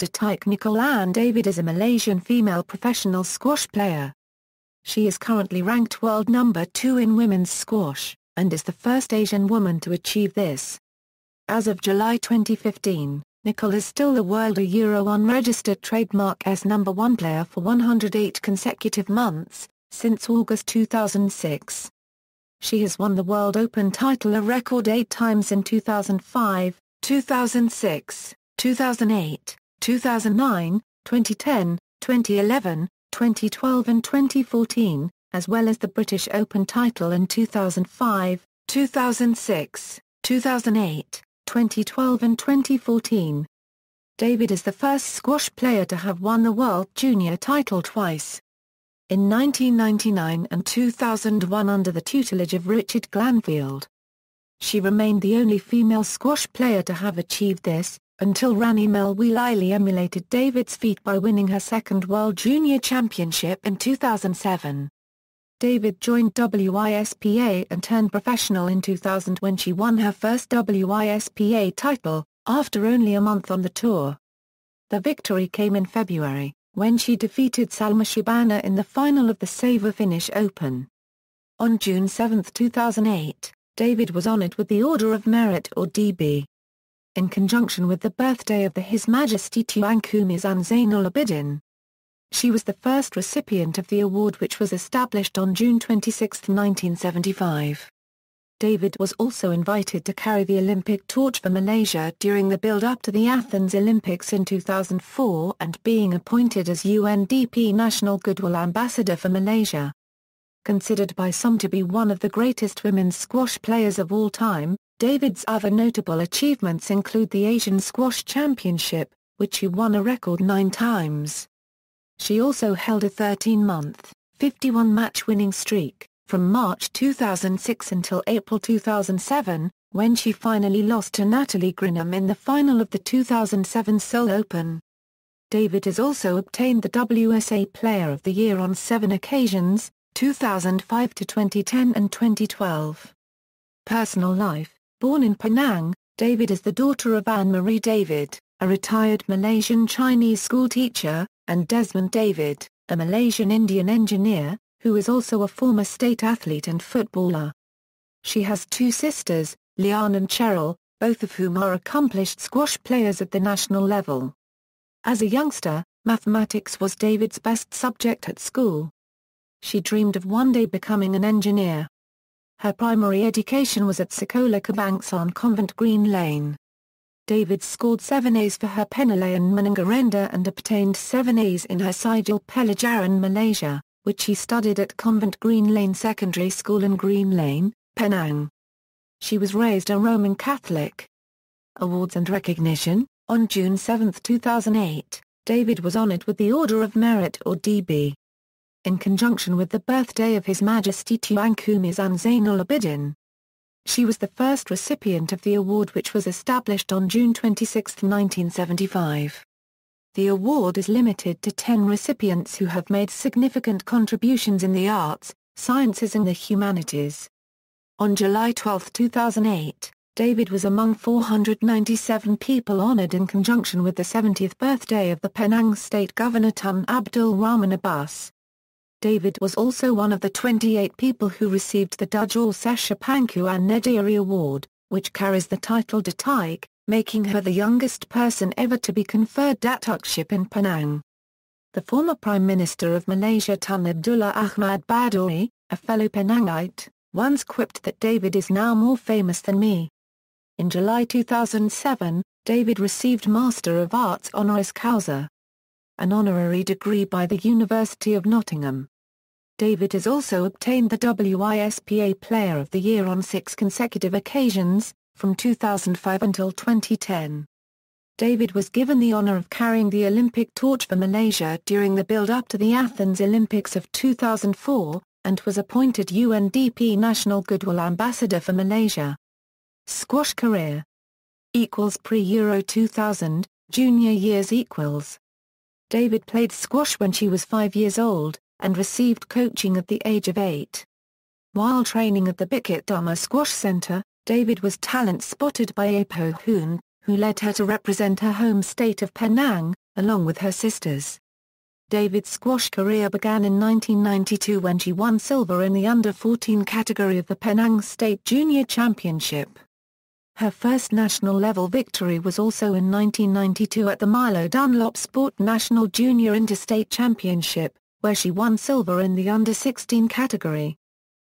Datuk Nicol Ann David is a Malaysian female professional squash player. She is currently ranked world number 2 in women's squash, and is the first Asian woman to achieve this. As of July 2015, Nicol is still the world Euro unregistered trademark as number 1 player for 108 consecutive months, since August 2006. She has won the World Open title a record 8 times in 2005, 2006, 2008, 2009, 2010, 2011, 2012 and 2014, as well as the British Open title in 2005, 2006, 2008, 2012 and 2014. David is the first squash player to have won the World Junior title twice. In 1999 and 2001 under the tutelage of Richard Glanfield. She remained the only female squash player to have achieved this, until Raneem El Weleily emulated David's feat by winning her second World Junior Championship in 2007. David joined WISPA and turned professional in 2000 when she won her first WISPA title, after only a month on the tour. The victory came in February, when she defeated Salma Shabana in the final of the Savcor Finnish Open. On June 7, 2008, David was honoured with the Order of Merit or DB. In conjunction with the birthday of His Majesty Tuanku Mizan Zainal Abidin. She was the first recipient of the award, which was established on June 26, 1975. David was also invited to carry the Olympic torch for Malaysia during the build-up to the Athens Olympics in 2004 and being appointed as UNDP National Goodwill Ambassador for Malaysia. Considered by some to be one of the greatest women's squash players of all time, David's other notable achievements include the Asian Squash Championship, which she won a record 9 times. She also held a 13-month, 51-match winning streak, from March 2006 until April 2007, when she finally lost to Natalie Grinham in the final of the 2007 Seoul Open. David has also obtained the WSA Player of the Year on 7 occasions, 2005 to 2010 and 2012. Personal life. Born in Penang, David is the daughter of Anne-Marie David, a retired Malaysian Chinese schoolteacher, and Desmond David, a Malaysian Indian engineer, who is also a former state athlete and footballer. She has 2 sisters, Leanne and Cheryl, both of whom are accomplished squash players at the national level. As a youngster, mathematics was David's best subject at school. She dreamed of one day becoming an engineer. Her primary education was at Sekolah Kebangsaan Convent Green Lane. David scored 7 A's for her Penilaian Menengah and obtained 7 A's in her Sijil Pelajaran Malaysia, which she studied at Convent Green Lane Secondary School in Green Lane, Penang. She was raised a Roman Catholic. Awards and recognition. On June 7, 2008, David was honoured with the Order of Merit or DB. In conjunction with the birthday of His Majesty Tuanku Mizan Zainal Abidin. She was the first recipient of the award, which was established on June 26, 1975. The award is limited to 10 recipients who have made significant contributions in the arts, sciences and the humanities. On July 12, 2008, David was among 497 people honoured in conjunction with the 70th birthday of the Penang State Governor Tun Abdul Rahman Abbas. David was also one of the 28 people who received the Datuk Pangku An Negeri Award, which carries the title Datuk, making her the youngest person ever to be conferred datukship in Penang. The former Prime Minister of Malaysia Tun Abdullah Ahmad Badawi, a fellow Penangite, once quipped that David is now more famous than me. In July 2007, David received Master of Arts honoris causa, an honorary degree by the University of Nottingham. David has also obtained the WISPA Player of the Year on 6 consecutive occasions, from 2005 until 2010. David was given the honour of carrying the Olympic torch for Malaysia during the build-up to the Athens Olympics of 2004, and was appointed UNDP National Goodwill Ambassador for Malaysia. Squash career pre-Euro 2000, junior years equals. David played squash when she was 5 years old, and received coaching at the age of 8. While training at the Bukit Dharma Squash Centre, David was talent spotted by Apo Hoon, who led her to represent her home state of Penang, along with her sisters. David's squash career began in 1992 when she won silver in the under-14 category of the Penang State Junior Championship. Her first national-level victory was also in 1992 at the Milo Dunlop Sport National Junior Interstate Championship, where she won silver in the under-16 category.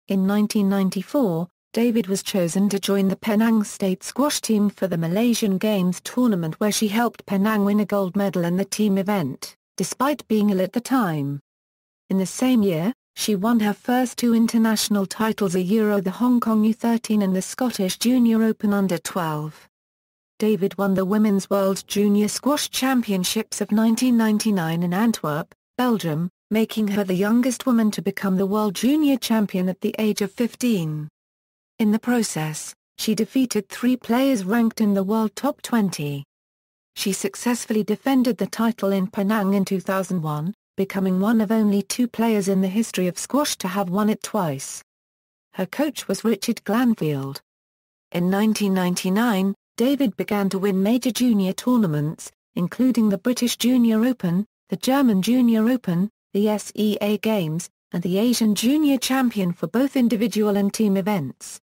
In 1994, David was chosen to join the Penang State squash team for the Malaysian Games tournament where she helped Penang win a gold medal in the team event, despite being ill at the time. In the same year, she won her first two international titles the Hong Kong U13 and the Scottish Junior Open Under-12. David won the Women's World Junior Squash Championships of 1999 in Antwerp, Belgium, making her the youngest woman to become the World Junior Champion at the age of 15. In the process, she defeated 3 players ranked in the world top 20. She successfully defended the title in Penang in 2001, becoming one of only 2 players in the history of squash to have won it twice. Her coach was Richard Glanfield. In 1999, David began to win major junior tournaments, including the British Junior Open, the German Junior Open, the SEA Games, and the Asian Junior Champion for both individual and team events.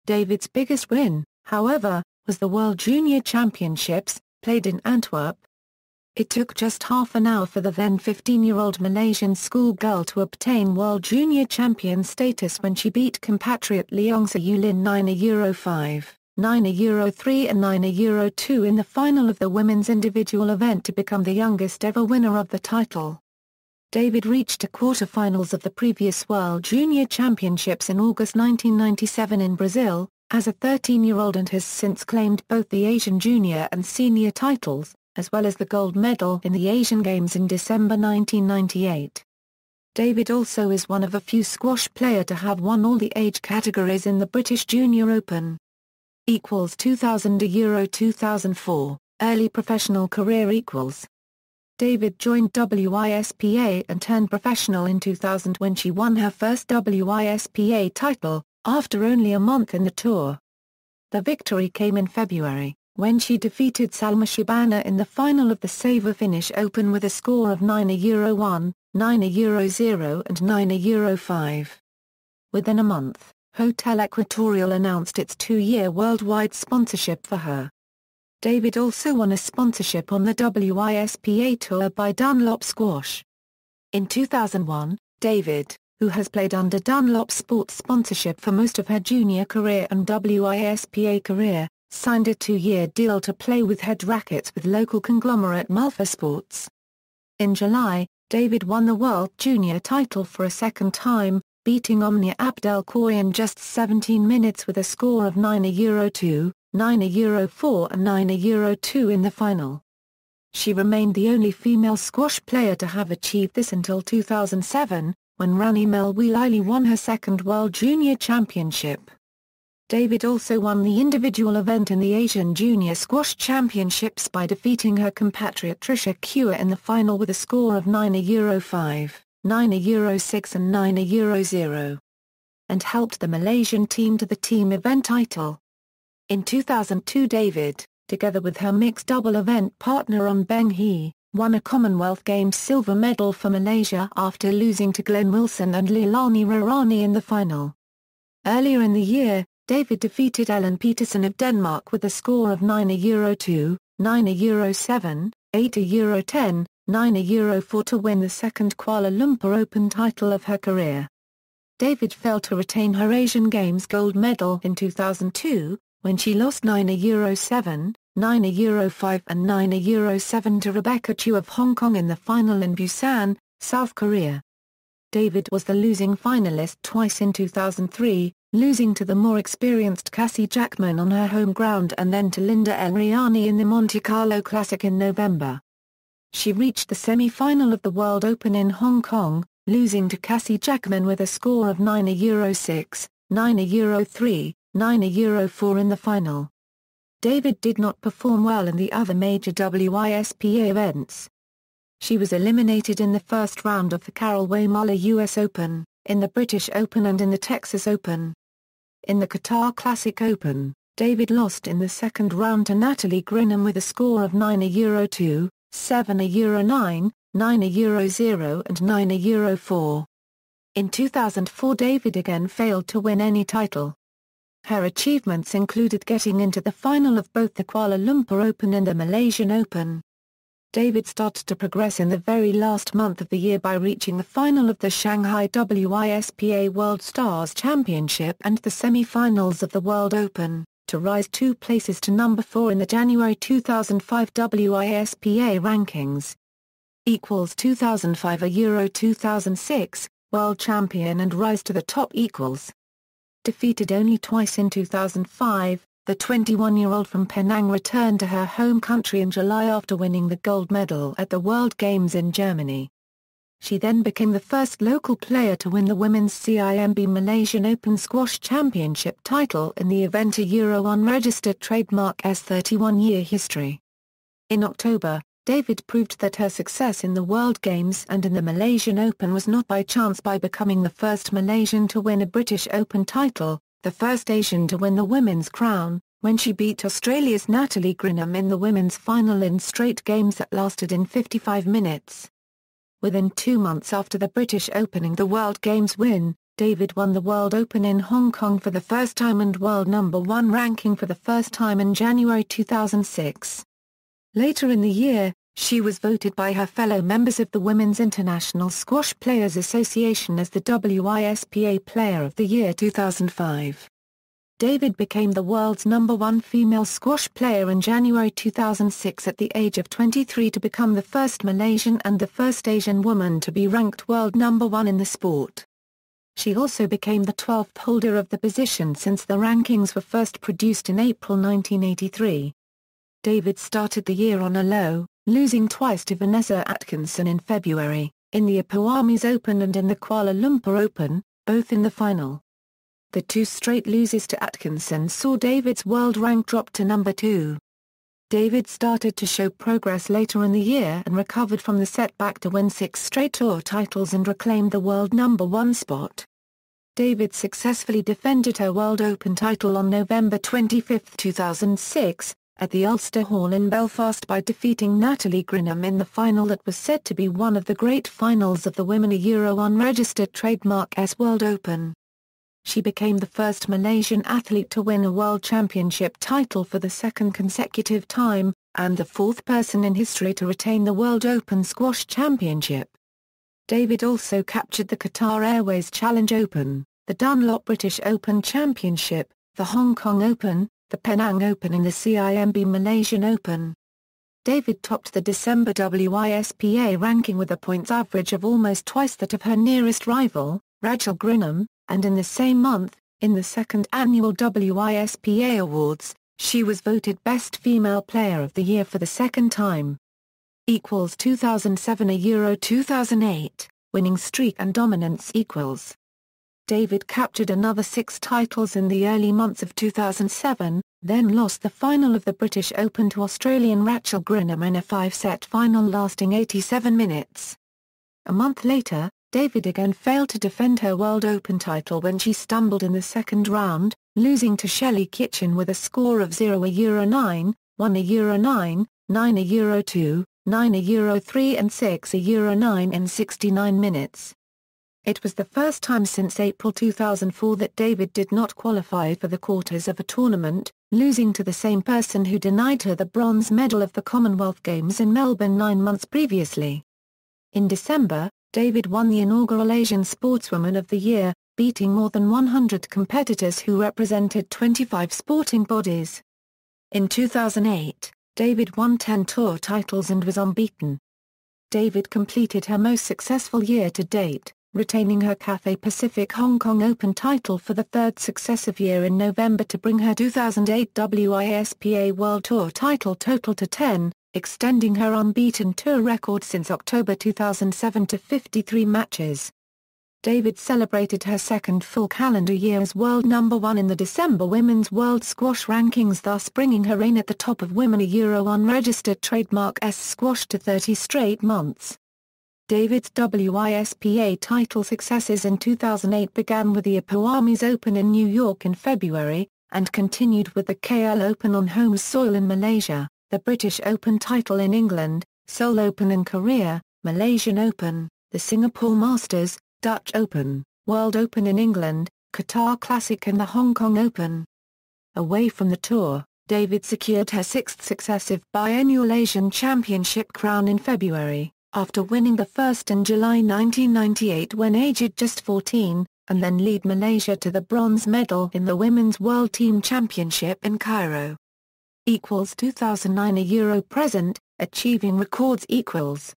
David's biggest win, however, was the World Junior Championships, played in Antwerp. It took just half an hour for the then 15-year-old Malaysian schoolgirl to obtain World Junior Champion status when she beat compatriot Leongsa Yulin 9-5, 9-3 and 9-2 in the final of the women's individual event to become the youngest ever winner of the title. David reached the quarter-finals of the previous World Junior Championships in August 1997 in Brazil, as a 13-year-old and has since claimed both the Asian Junior and Senior titles, as well as the gold medal in the Asian Games in December 1998. David also is one of a few squash players to have won all the age categories in the British Junior Open. 2000 2004, early professional career David joined WISPA and turned professional in 2000 when she won her first WISPA title, after only a month in the tour. The victory came in February, when she defeated Salma Shabana in the final of the Savcor Finnish Open with a score of 9-1, 9-0 and 9-5. Within a month, Hotel Equatorial announced its 2-year worldwide sponsorship for her. David also won a sponsorship on the WISPA Tour by Dunlop Squash. In 2001, David, who has played under Dunlop Sports sponsorship for most of her junior career and WISPA career, signed a 2-year deal to play with head rackets with local conglomerate Malfa Sports. In July, David won the World Junior title for a second time, beating Omnia Abdelkoy in just 17 minutes with a score of 9-2, 9-4 and 9-2 in the final. She remained the only female squash player to have achieved this until 2007, when Raneem El Weleily won her second World Junior Championship. David also won the individual event in the Asian Junior Squash Championships by defeating her compatriot Trisha Kua in the final with a score of 9-5, 9-6 and 9-0, and helped the Malaysian team to the team event title. In 2002 David, together with her mixed double event partner On Beng Hee, won a Commonwealth Games silver medal for Malaysia after losing to Glenn Wilson and Leilani Rarani in the final. Earlier in the year, David defeated Ellen Peterson of Denmark with a score of 9-2, 9-7, 8-10, 9-4 to win the second Kuala Lumpur Open title of her career. David failed to retain her Asian Games gold medal in 2002, when she lost 9-7, 9-5 and 9-7 to Rebecca Chu of Hong Kong in the final in Busan, South Korea. David was the losing finalist twice in 2003, losing to the more experienced Cassie Jackman on her home ground and then to Linda El Riani in the Monte Carlo Classic in November. She reached the semi-final of the World Open in Hong Kong, losing to Cassie Jackman with a score of 9-6, 9-3, 9-4 in the final. David did not perform well in the other major WISPA events. She was eliminated in the first round of the Carol Way-Muller US Open, in the British Open and in the Texas Open. In the Qatar Classic Open, David lost in the second round to Natalie Grinham with a score of 9-2, 7 Euro 9, 9 Euro 0 and 9 Euro 4. In 2004 David again failed to win any title. Her achievements included getting into the final of both the Kuala Lumpur Open and the Malaysian Open. David started to progress in the very last month of the year by reaching the final of the Shanghai WISPA World Stars Championship and the semi-finals of the World Open, to rise 2 places to number 4 in the January 2005 WISPA rankings. 2005 Euro 2006, World Champion and rise to the top. Defeated only twice in 2005, the 21-year-old from Penang returned to her home country in July after winning the gold medal at the World Games in Germany. She then became the first local player to win the Women's CIMB Malaysian Open Squash Championship title in the event, a Euro unregistered trademark's 31-year history. In October, David proved that her success in the World Games and in the Malaysian Open was not by chance by becoming the first Malaysian to win a British Open title, the first Asian to win the women's crown, when she beat Australia's Natalie Grinham in the women's final in straight games that lasted in 55 minutes. Within 2 months after the British Open and the World Games win, David won the World Open in Hong Kong for the first time and world number 1 ranking for the first time in January 2006. Later in the year, she was voted by her fellow members of the Women's International Squash Players Association as the WISPA Player of the Year 2005. David became the world's number 1 female squash player in January 2006 at the age of 23 to become the first Malaysian and the first Asian woman to be ranked world number 1 in the sport. She also became the 12th holder of the position since the rankings were first produced in April 1983. David started the year on a low, losing twice to Vanessa Atkinson in February, in the Apuamis Open and in the Kuala Lumpur Open, both in the final. The 2 straight losses to Atkinson saw David's world rank drop to number 2. David started to show progress later in the year and recovered from the setback to win 6 straight tour titles and reclaimed the world number 1 spot. David successfully defended her World Open title on November 25, 2006, at the Ulster Hall in Belfast by defeating Natalie Grinham in the final that was said to be one of the great finals of the Women, a Euro unregistered trademark's World Open. She became the first Malaysian athlete to win a World Championship title for the 2nd consecutive time, and the 4th person in history to retain the World Open Squash Championship. David also captured the Qatar Airways Challenge Open, the Dunlop British Open Championship, the Hong Kong Open, the Penang Open and the CIMB Malaysian Open. David topped the December WISPA ranking with a points average of almost twice that of her nearest rival, Rachel Grinham, and in the same month, in the 2nd annual WISPA Awards, she was voted Best Female Player of the Year for the 2nd time. 2007 Euro 2008, winning streak and dominance . David captured another 6 titles in the early months of 2007, then lost the final of the British Open to Australian Rachel Grinham in a 5-set final lasting 87 minutes. A month later, David again failed to defend her World Open title when she stumbled in the 2nd round, losing to Shelley Kitchen with a score of 0 Euro 9, 1 Euro 9, 9 Euro 2, 9 Euro 3 and 6 Euro 9 in 69 minutes. It was the first time since April 2004 that David did not qualify for the quarters of a tournament, losing to the same person who denied her the bronze medal of the Commonwealth Games in Melbourne 9 months previously. In December, David won the inaugural Asian Sportswoman of the Year, beating more than 100 competitors who represented 25 sporting bodies. In 2008, David won 10 tour titles and was unbeaten. David completed her most successful year to date, retaining her Cathay Pacific Hong Kong Open title for the 3rd successive year in November to bring her 2008 WISPA World Tour title total to 10, extending her unbeaten tour record since October 2007 to 53 matches. David celebrated her 2nd full calendar year as world number 1 in the December Women's World Squash Rankings, thus bringing her reign at the top of Women, a Euro unregistered trademark's squash to 30 straight months. David's WISPA title successes in 2008 began with the Apuamis Open in New York in February, and continued with the KL Open on home soil in Malaysia, the British Open title in England, Seoul Open in Korea, Malaysian Open, the Singapore Masters, Dutch Open, World Open in England, Qatar Classic and the Hong Kong Open. Away from the tour, David secured her sixth successive biennial Asian Championship crown in February, after winning the first in July 1998 when aged just 14, and then lead Malaysia to the bronze medal in the Women's World Team Championship in Cairo. 2009 a Euro present, achieving records equals.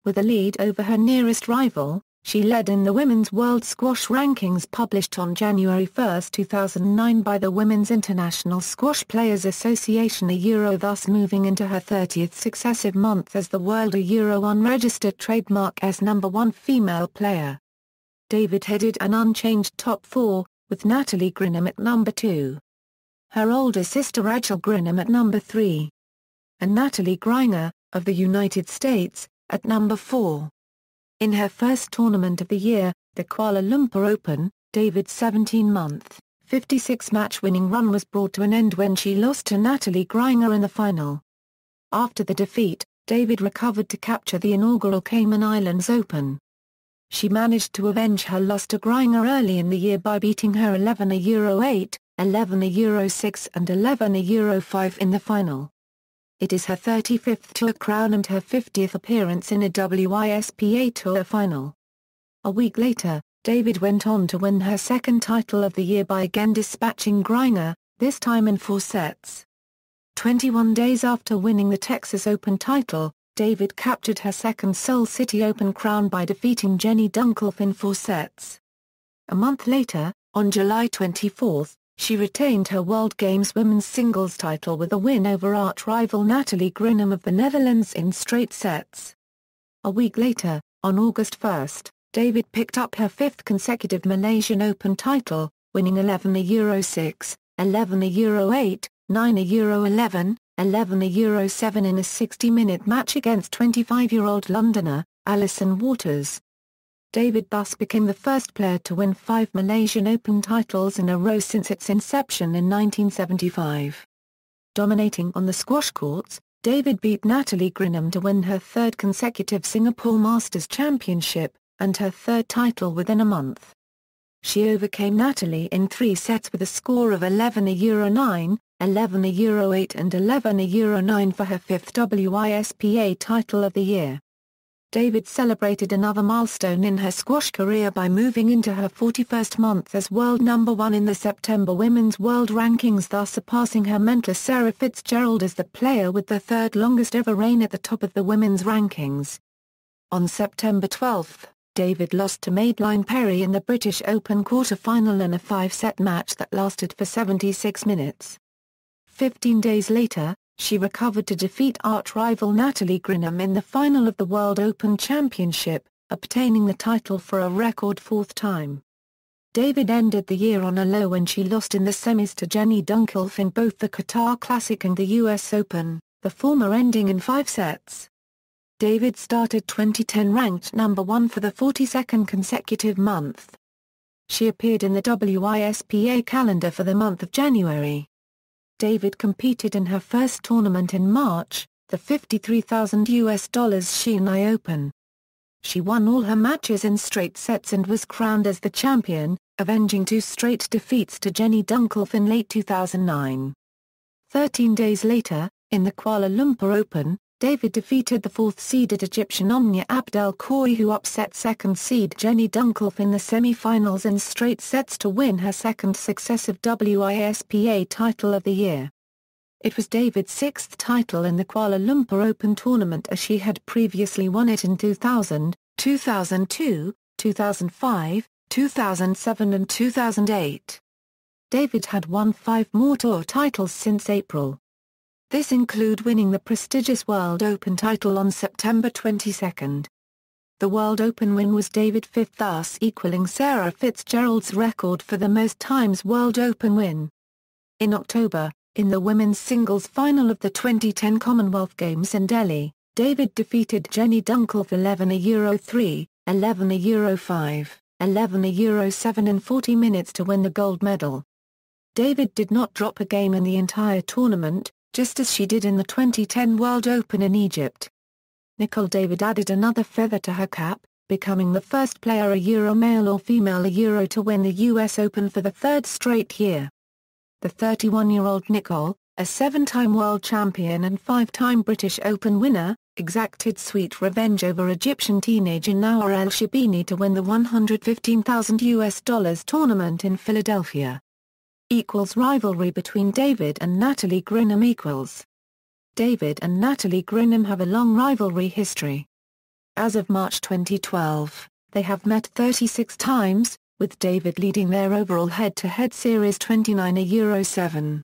With a lead over her nearest rival, she led in the Women's World Squash Rankings published on January 1, 2009 by the Women's International Squash Players Association a Euro, thus moving into her 30th successive month as the World a Euro unregistered trademark as #1 female player. David headed an unchanged top four, with Natalie Grinham at number 2. Her older sister Rachel Grinham at number 3. And Natalie Griner, of the United States, at number 4. In her first tournament of the year, the Kuala Lumpur Open, David's 17-month, 56-match winning run was brought to an end when she lost to Natalie Griner in the final. After the defeat, David recovered to capture the inaugural Cayman Islands Open. She managed to avenge her loss to Griner early in the year by beating her 11 a Euro 8, 11 a Euro 6 and 11 a Euro 5 in the final. It is her 35th tour crown and her 50th appearance in a WISPA Tour final. A week later, David went on to win her second title of the year by again dispatching Griner, this time in 4 sets. 21 days after winning the Texas Open title, David captured her second Seoul City Open crown by defeating Jenny Duncalf in 4 sets. A month later, on July 24, she retained her World Games women's singles title with a win over arch-rival Natalie Grinham of the Netherlands in straight sets. A week later, on August 1, David picked up her 5th consecutive Malaysian Open title, winning 11 a Euro 6, 11 a Euro 8, 9 a Euro 11, 11 a Euro 7 in a 60-minute match against 25-year-old Londoner, Alison Waters. David thus became the first player to win 5 Malaysian Open titles in a row since its inception in 1975. Dominating on the squash courts, David beat Natalie Grinham to win her 3rd consecutive Singapore Masters Championship, and her 3rd title within a month. She overcame Natalie in 3 sets with a score of 11 a Euro 9, 11 a Euro 8 and 11 a Euro 9 for her 5th WISPA title of the year. David celebrated another milestone in her squash career by moving into her 41st month as world #1 in the September Women's World Rankings, thus surpassing her mentor Sarah Fitzgerald as the player with the 3rd longest ever reign at the top of the women's rankings. On September 12, David lost to Madeline Perry in the British Open quarter-final in a 5-set match that lasted for 76 minutes. 15 days later, she recovered to defeat arch-rival Natalie Grinham in the final of the World Open Championship, obtaining the title for a record 4th time. David ended the year on a low when she lost in the semis to Jenny Duncalf in both the Qatar Classic and the US Open, the former ending in 5 sets. David started 2010 ranked #1 for the 42nd consecutive month. She appeared in the WISPA calendar for the month of January. David competed in her first tournament in March, the $53,000 Shanghai Open. She won all her matches in straight sets and was crowned as the champion, avenging 2 straight defeats to Jenny Duncalf in late 2009. 13 days later, in the Kuala Lumpur Open, David defeated the 4th-seeded Egyptian Omnia Abdel Khoury, who upset 2nd seed Jenny Duncalf in the semi-finals in straight sets to win her 2nd successive WISPA title of the year. It was David's 6th title in the Kuala Lumpur Open tournament, as she had previously won it in 2000, 2002, 2005, 2007 and 2008. David had won 5 more tour titles since April. This include winning the prestigious World Open title on September 22. The World Open win was David's 5th, thus equaling Sarah Fitzgerald's record for the most times World Open win. In October, in the women's singles final of the 2010 Commonwealth Games in Delhi, David defeated Jenny Duncalf 11 a Euro 3, 11 a Euro 5, 11 a Euro 7 in 40 minutes to win the gold medal. David did not drop a game in the entire tournament, just as she did in the 2010 World Open in Egypt. Nicol David added another feather to her cap, becoming the first player male or female to win the US Open for the third straight year. The 31-year-old Nicol, a 7-time world champion and 5-time British Open winner, exacted sweet revenge over Egyptian teenager Nour El Shabini to win the $115,000 tournament in Philadelphia. Rivalry between David and Natalie Grinham. David and Natalie Grinham have a long rivalry history. As of March 2012, they have met 36 times, with David leading their overall head-to-head series 29-7.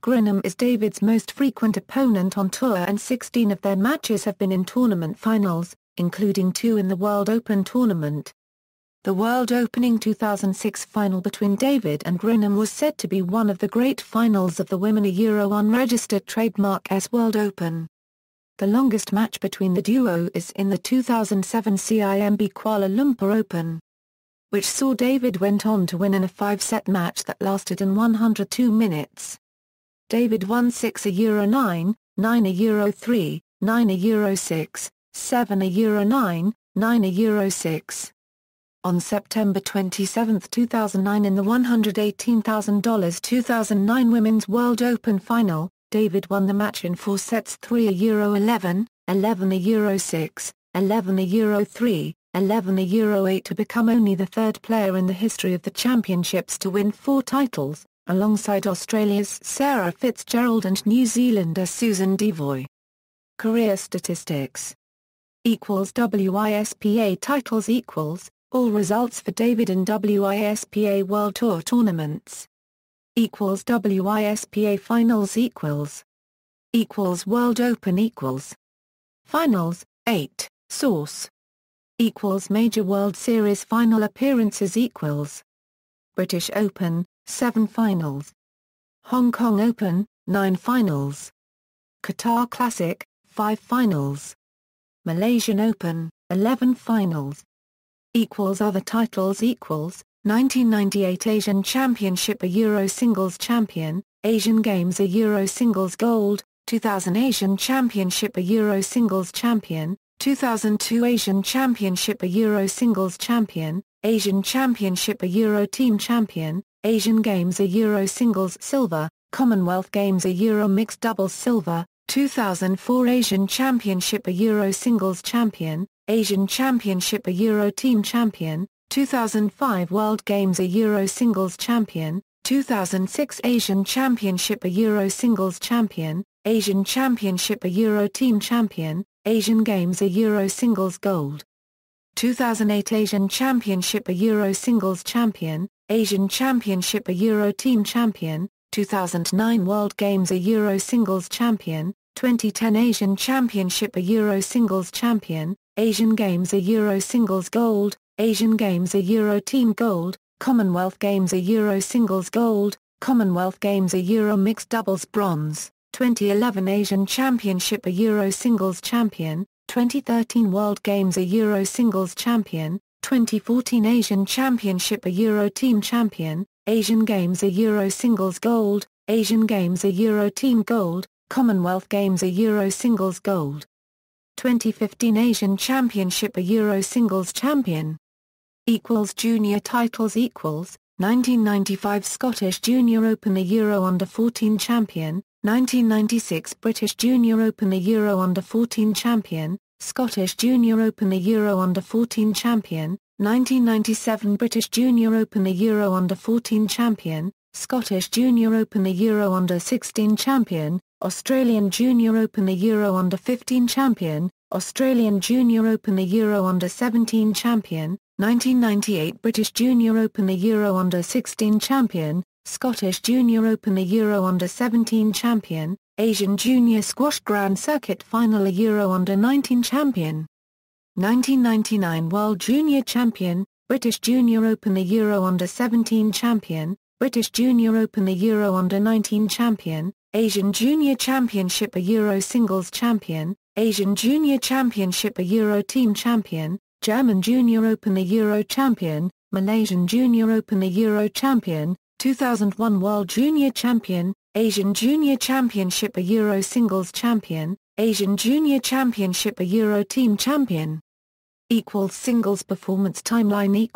Grinham is David's most frequent opponent on tour and 16 of their matches have been in tournament finals, including 2 in the World Open tournament. The World Opening 2006 final between David and Grinham was said to be one of the great finals of the women unregistered trademark World Open. The longest match between the duo is in the 2007 CIMB Kuala Lumpur Open, which saw David went on to win in a 5-set match that lasted in 102 minutes. David won 6-9, 9-3, 9-6, 7-9, 9-6. On September 27, 2009 in the $118,000 2009 Women's World Open Final, David won the match in 4 sets 3-11, 11-6, 11-3, 11-8 to become only the third player in the history of the championships to win 4 titles, alongside Australia's Sarah Fitzgerald and New Zealander Susan Devoy. Career statistics WISPA titles all results for David in WISPA World Tour tournaments WISPA finals World Open Finals 8 Source Major World Series final appearances British Open 7 finals. Hong Kong Open, 9 finals. Qatar Classic, 5 finals. Malaysian Open, 11 finals. Other titles 1998 Asian Championship Euro Singles Champion, Asian Games Euro Singles Gold, 2000 Asian Championship Euro Singles Champion, 2002 Asian Championship Euro Singles Champion, Asian Championship Euro Team Champion, Asian Games Euro Singles Silver, Commonwealth Games Euro Mixed Doubles Silver, 2004 Asian Championship Euro Singles Champion, Asian Championship Euro Team Champion, 2005 World Games Euro Singles Champion, 2006 Asian Championship Euro Singles Champion, Asian Championship Euro Team Champion, Asian Games Euro Singles Gold. 2008 Asian Championship Euro Singles Champion, Asian Championship Euro Team Champion, 2009 World Games Euro Singles Champion, 2010 Asian Championship Euro Singles Champion, Asian Games Euro Singles Gold, Asian Games Euro Team Gold, Commonwealth Games Euro Singles Gold, Commonwealth Games Euro Mixed Doubles Bronze, 2011 Asian Championship Euro Singles Champion, 2013 World Games Euro Singles Champion, 2014 Asian Championship Euro Team Champion, Asian Games Euro Singles Gold, Asian Games Euro Team Gold, Commonwealth Games Euro Singles Gold. 2015 Asian Championship Euro Singles Champion. Junior titles 1995 Scottish Junior Open Euro Under-14 Champion, 1996 British Junior Open Euro Under-14 Champion, Scottish Junior Open Euro Under-14 Champion, 1997 British Junior Open Euro Under-14 Champion, Scottish Junior Open Euro Under-16 Champion, Australian Junior Open Euro Under-15 Champion, Australian Junior Open Euro Under-17 Champion, 1998 British Junior Open Euro Under-16 Champion, Scottish Junior Open Euro Under-17 Champion, Asian Junior Squash Grand Circuit Final Euro Under-19 Champion. 1999 World Junior Champion, British Junior Open Euro Under-17 Champion, British Junior Open Euro Under-19 Champion, Asian Junior Championship Euro Singles Champion, Asian Junior Championship Euro Team Champion, German Junior Open Euro Champion, Malaysian Junior Open Euro Champion, 2001 World Junior Champion, Asian Junior Championship Euro Singles Champion, Asian Junior Championship a Euro Team Champion. Singles performance timeline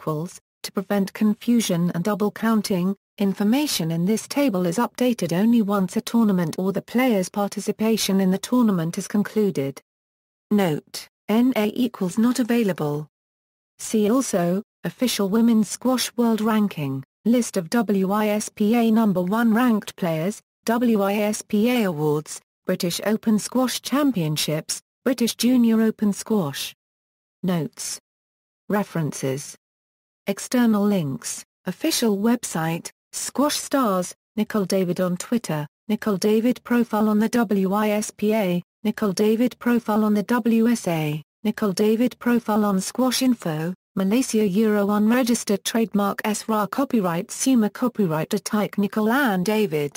to prevent confusion and double counting, information in this table is updated only once a tournament or the player's participation in the tournament is concluded. Note: NA not available. See also, Official Women's Squash World Ranking, List of WISPA number 1 ranked players, WISPA Awards, British Open Squash Championships, British Junior Open Squash. Notes. References. External links, official website, Squash Stars, Nicol David on Twitter, Nicol David profile on the WISPA, Nicol David profile on the WSA, Nicol David profile on Squash Info, Malaysia Euro unregistered trademark SRA copyright Suma copyright Datuk Nicol Ann David.